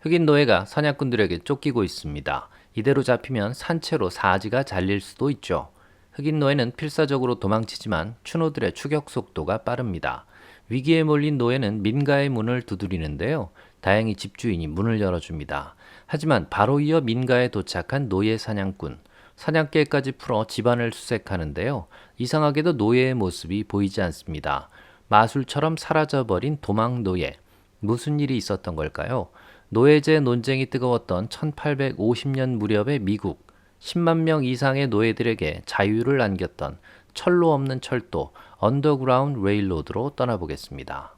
흑인 노예가 사냥꾼들에게 쫓기고 있습니다. 이대로 잡히면 산채로 사지가 잘릴 수도 있죠. 흑인 노예는 필사적으로 도망치지만 추노들의 추격 속도가 빠릅니다. 위기에 몰린 노예는 민가의 문을 두드리는데요. 다행히 집주인이 문을 열어줍니다. 하지만 바로 이어 민가에 도착한 노예 사냥꾼. 사냥개까지 풀어 집안을 수색하는데요. 이상하게도 노예의 모습이 보이지 않습니다. 마술처럼 사라져버린 도망 노예. 무슨 일이 있었던 걸까요? 노예제 논쟁이 뜨거웠던 1850년 무렵의 미국, 10만 명 이상의 노예들에게 자유를 안겼던 철로 없는 철도, 언더그라운드 레일로드로 떠나보겠습니다.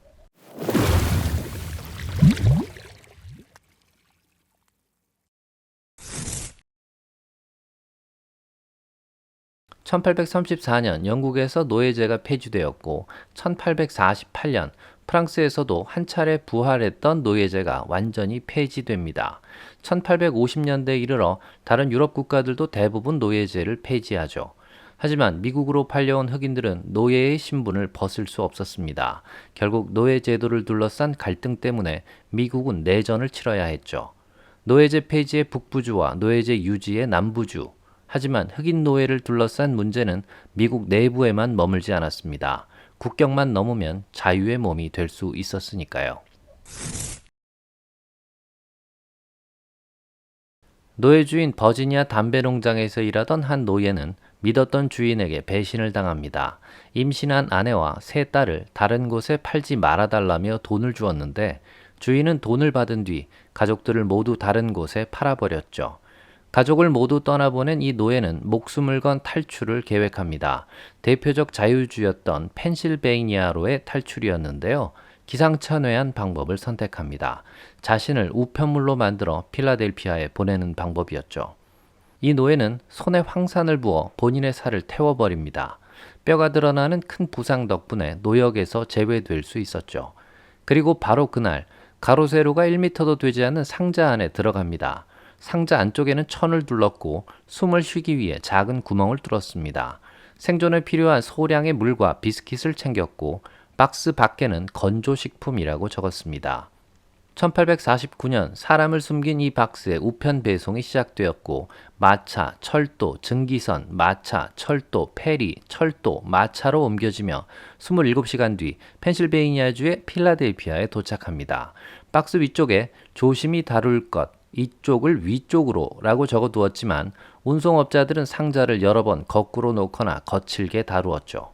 1834년 영국에서 노예제가 폐지되었고 1848년 프랑스에서도 한 차례 부활했던 노예제가 완전히 폐지됩니다. 1850년대에 이르러 다른 유럽 국가들도 대부분 노예제를 폐지하죠. 하지만 미국으로 팔려온 흑인들은 노예의 신분을 벗을 수 없었습니다. 결국 노예 제도를 둘러싼 갈등 때문에 미국은 내전을 치러야 했죠. 노예제 폐지의 북부주와 노예제 유지의 남부주. 하지만 흑인 노예를 둘러싼 문제는 미국 내부에만 머물지 않았습니다. 국경만 넘으면 자유의 몸이 될 수 있었으니까요. 노예주인 버지니아 담배 농장에서 일하던 한 노예는 믿었던 주인에게 배신을 당합니다. 임신한 아내와 세 딸을 다른 곳에 팔지 말아달라며 돈을 주었는데 주인은 돈을 받은 뒤 가족들을 모두 다른 곳에 팔아버렸죠. 가족을 모두 떠나보낸 이 노예는 목숨을 건 탈출을 계획합니다. 대표적 자유주였던 펜실베이니아로의 탈출이었는데요. 기상천외한 방법을 선택합니다. 자신을 우편물로 만들어 필라델피아에 보내는 방법이었죠. 이 노예는 손에 황산을 부어 본인의 살을 태워버립니다. 뼈가 드러나는 큰 부상 덕분에 노역에서 제외될 수 있었죠. 그리고 바로 그날 가로 세로가 1m도 되지 않는 상자 안에 들어갑니다. 상자 안쪽에는 천을 둘렀고 숨을 쉬기 위해 작은 구멍을 뚫었습니다. 생존에 필요한 소량의 물과 비스킷을 챙겼고 박스 밖에는 건조식품이라고 적었습니다. 1849년 사람을 숨긴 이 박스에 우편 배송이 시작되었고 마차, 철도, 증기선, 마차, 철도, 페리, 철도, 마차로 옮겨지며 27시간 뒤 펜실베이니아주의 필라델피아에 도착합니다. 박스 위쪽에 조심히 다룰 것, 이쪽을 위쪽으로 라고 적어두었지만 운송업자들은 상자를 여러 번 거꾸로 놓거나 거칠게 다루었죠.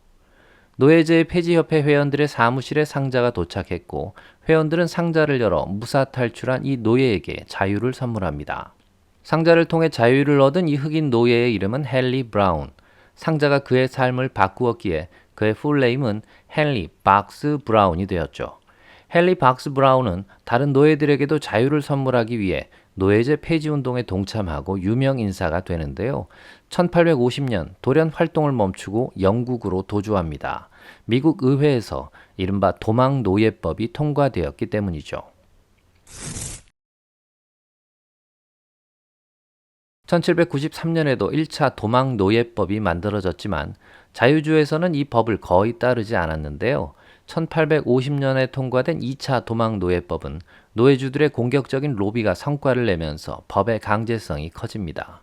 노예제 폐지협회 회원들의 사무실에 상자가 도착했고 회원들은 상자를 열어 무사 탈출한 이 노예에게 자유를 선물합니다. 상자를 통해 자유를 얻은 이 흑인 노예의 이름은 헨리 브라운. 상자가 그의 삶을 바꾸었기에 그의 풀네임은 헨리 박스 브라운이 되었죠. 헨리 박스 브라운은 다른 노예들에게도 자유를 선물하기 위해 노예제 폐지 운동에 동참하고 유명 인사가 되는데요. 1850년 돌연 활동을 멈추고 영국으로 도주합니다. 미국 의회에서 이른바 도망 노예법이 통과되었기 때문이죠. 1793년에도 1차 도망 노예법이 만들어졌지만 자유주에서는 이 법을 거의 따르지 않았는데요. 1850년에 통과된 2차 도망 노예법은 노예주들의 공격적인 로비가 성과를 내면서 법의 강제성이 커집니다.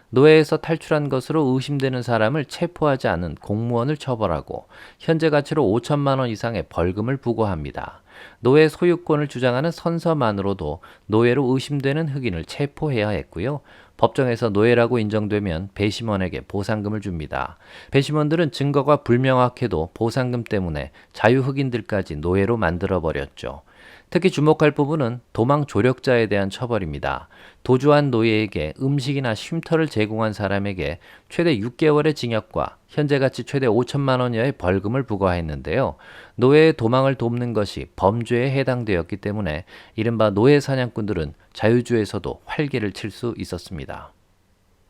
노예에서 탈출한 것으로 의심되는 사람을 체포하지 않은 공무원을 처벌하고 현재 가치로 5천만 원 이상의 벌금을 부과합니다. 노예 소유권을 주장하는 선서만으로도 노예로 의심되는 흑인을 체포해야 했고요. 법정에서 노예라고 인정되면 배심원에게 보상금을 줍니다. 배심원들은 증거가 불명확해도 보상금 때문에 자유 흑인들까지 노예로 만들어버렸죠. 특히 주목할 부분은 도망 조력자에 대한 처벌입니다. 도주한 노예에게 음식이나 쉼터를 제공한 사람에게 최대 6개월의 징역과 현재 가치 최대 5천만 원여의 벌금을 부과했는데요. 노예의 도망을 돕는 것이 범죄에 해당되었기 때문에 이른바 노예 사냥꾼들은 자유주에서도 활개를 칠 수 있었습니다.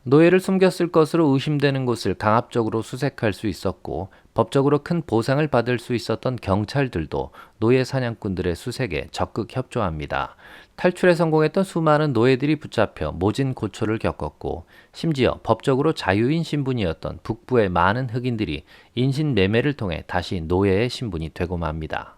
노예를 숨겼을 것으로 의심되는 곳을 강압적으로 수색할 수 있었고 법적으로 큰 보상을 받을 수 있었던 경찰들도 노예 사냥꾼들의 수색에 적극 협조합니다. 탈출에 성공했던 수많은 노예들이 붙잡혀 모진 고초를 겪었고 심지어 법적으로 자유인 신분이었던 북부의 많은 흑인들이 인신매매를 통해 다시 노예의 신분이 되고 맙니다.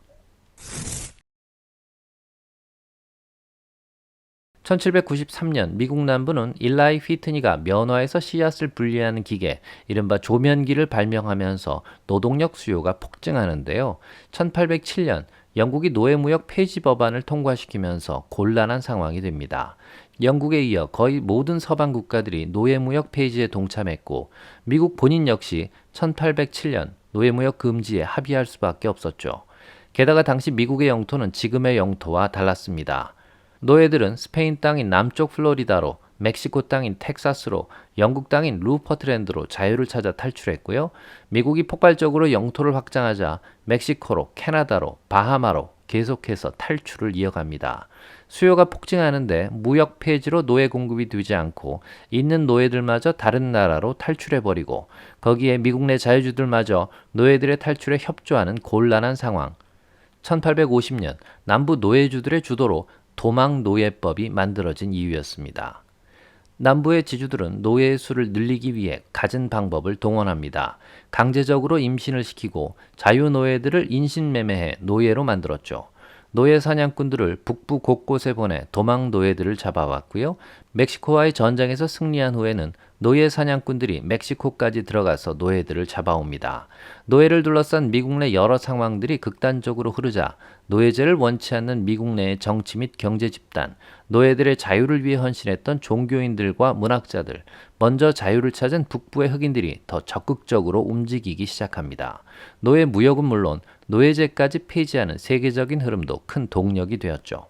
1793년 미국 남부는 일라이 휘트니가 면화에서 씨앗을 분리하는 기계, 이른바 조면기를 발명하면서 노동력 수요가 폭증하는데요. 1807년 영국이 노예무역 폐지 법안을 통과시키면서 곤란한 상황이 됩니다. 영국에 이어 거의 모든 서방 국가들이 노예무역 폐지에 동참했고 미국 본인 역시 1807년 노예무역 금지에 합의할 수밖에 없었죠. 게다가 당시 미국의 영토는 지금의 영토와 달랐습니다. 노예들은 스페인 땅인 남쪽 플로리다로, 멕시코 땅인 텍사스로, 영국 땅인 루퍼트랜드로 자유를 찾아 탈출했고요. 미국이 폭발적으로 영토를 확장하자 멕시코로, 캐나다로, 바하마로 계속해서 탈출을 이어갑니다. 수요가 폭증하는데 무역 폐지로 노예 공급이 되지 않고 있는 노예들마저 다른 나라로 탈출해버리고 거기에 미국 내 자유주들마저 노예들의 탈출에 협조하는 곤란한 상황. 1850년 남부 노예주들의 주도로 도망노예법이 만들어진 이유였습니다. 남부의 지주들은 노예의 수를 늘리기 위해 갖은 방법을 동원합니다. 강제적으로 임신을 시키고 자유노예들을 인신매매해 노예로 만들었죠. 노예 사냥꾼들을 북부 곳곳에 보내 도망 노예들을 잡아왔고요. 멕시코와의 전쟁에서 승리한 후에는 노예 사냥꾼들이 멕시코까지 들어가서 노예들을 잡아옵니다. 노예를 둘러싼 미국 내 여러 상황들이 극단적으로 흐르자 노예제를 원치 않는 미국 내의 정치 및 경제 집단, 노예들의 자유를 위해 헌신했던 종교인들과 문학자들, 먼저 자유를 찾은 북부의 흑인들이 더 적극적으로 움직이기 시작합니다. 노예 무역은 물론 노예제까지 폐지하는 세계적인 흐름도 큰 동력이 되었죠.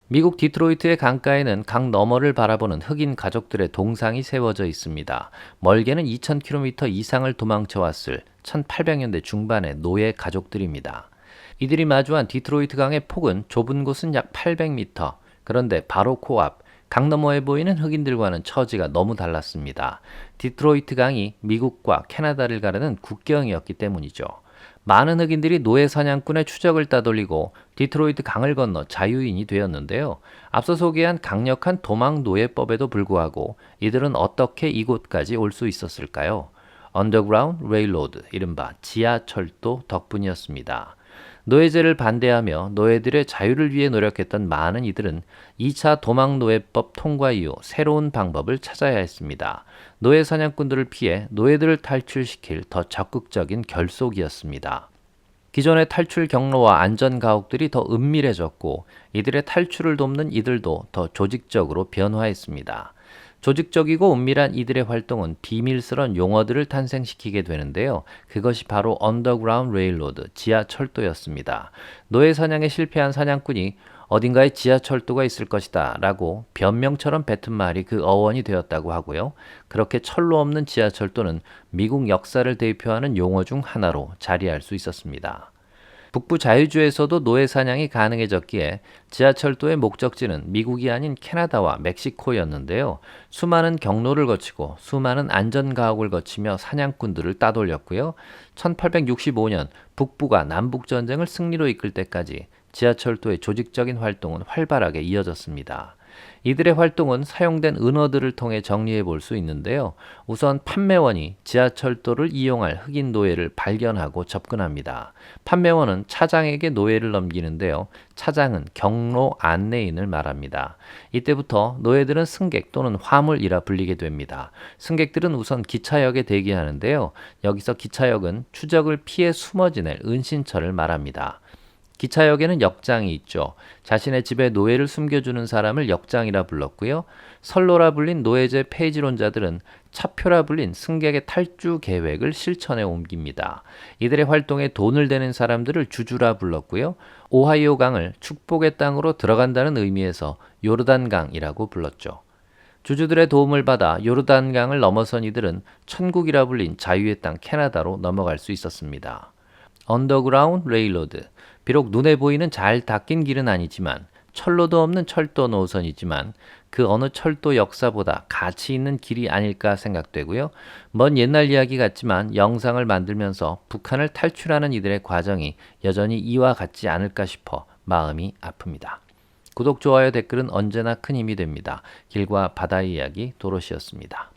미국 디트로이트의 강가에는 강 너머를 바라보는 흑인 가족들의 동상이 세워져 있습니다. 멀게는 2000km 이상을 도망쳐왔을 1800년대 중반의 노예 가족들입니다. 이들이 마주한 디트로이트 강의 폭은 좁은 곳은 약 800m. 그런데 바로 코앞, 강 너머에 보이는 흑인들과는 처지가 너무 달랐습니다. 디트로이트 강이 미국과 캐나다를 가르는 국경이었기 때문이죠. 많은 흑인들이 노예 사냥꾼의 추적을 따돌리고 디트로이트 강을 건너 자유인이 되었는데요. 앞서 소개한 강력한 도망 노예법에도 불구하고 이들은 어떻게 이곳까지 올 수 있었을까요? 언더그라운드 레일로드, 이른바 지하철도 덕분이었습니다. 노예제를 반대하며 노예들의 자유를 위해 노력했던 많은 이들은 2차 도망노예법 통과 이후 새로운 방법을 찾아야 했습니다. 노예 사냥꾼들을 피해 노예들을 탈출시킬 더 적극적인 결속이었습니다. 기존의 탈출 경로와 안전 가옥들이 더 은밀해졌고 이들의 탈출을 돕는 이들도 더 조직적으로 변화했습니다. 조직적이고 은밀한 이들의 활동은 비밀스런 용어들을 탄생시키게 되는데요. 그것이 바로 언더그라운드 레일로드, 지하철도였습니다. 노예 사냥에 실패한 사냥꾼이 어딘가에 지하철도가 있을 것이다 라고 변명처럼 뱉은 말이 그 어원이 되었다고 하고요. 그렇게 철로 없는 지하철도는 미국 역사를 대표하는 용어 중 하나로 자리할 수 있었습니다. 북부 자유주에서도 노예 사냥이 가능해졌기에 지하철도의 목적지는 미국이 아닌 캐나다와 멕시코였는데요. 수많은 경로를 거치고 수많은 안전가옥을 거치며 사냥꾼들을 따돌렸고요. 1865년 북부가 남북전쟁을 승리로 이끌 때까지 지하철도의 조직적인 활동은 활발하게 이어졌습니다. 이들의 활동은 사용된 은어들을 통해 정리해 볼 수 있는데요. 우선 판매원이 지하철도를 이용할 흑인 노예를 발견하고 접근합니다. 판매원은 차장에게 노예를 넘기는데요. 차장은 경로 안내인을 말합니다. 이때부터 노예들은 승객 또는 화물이라 불리게 됩니다. 승객들은 우선 기차역에 대기하는데요. 여기서 기차역은 추적을 피해 숨어 지낼 은신처를 말합니다. 기차역에는 역장이 있죠. 자신의 집에 노예를 숨겨주는 사람을 역장이라 불렀고요. 선로라 불린 노예제 폐지론자들은 차표라 불린 승객의 탈주 계획을 실천에 옮깁니다. 이들의 활동에 돈을 대는 사람들을 주주라 불렀고요. 오하이오 강을 축복의 땅으로 들어간다는 의미에서 요르단강이라고 불렀죠. 주주들의 도움을 받아 요르단강을 넘어선 이들은 천국이라 불린 자유의 땅 캐나다로 넘어갈 수 있었습니다. 언더그라운드 레일로드, 비록 눈에 보이는 잘 닦인 길은 아니지만 철로도 없는 철도 노선이지만 그 어느 철도 역사보다 가치 있는 길이 아닐까 생각되고요. 먼 옛날 이야기 같지만 영상을 만들면서 북한을 탈출하는 이들의 과정이 여전히 이와 같지 않을까 싶어 마음이 아픕니다. 구독, 좋아요, 댓글은 언제나 큰 힘이 됩니다. 길과 바다의 이야기 도로시였습니다.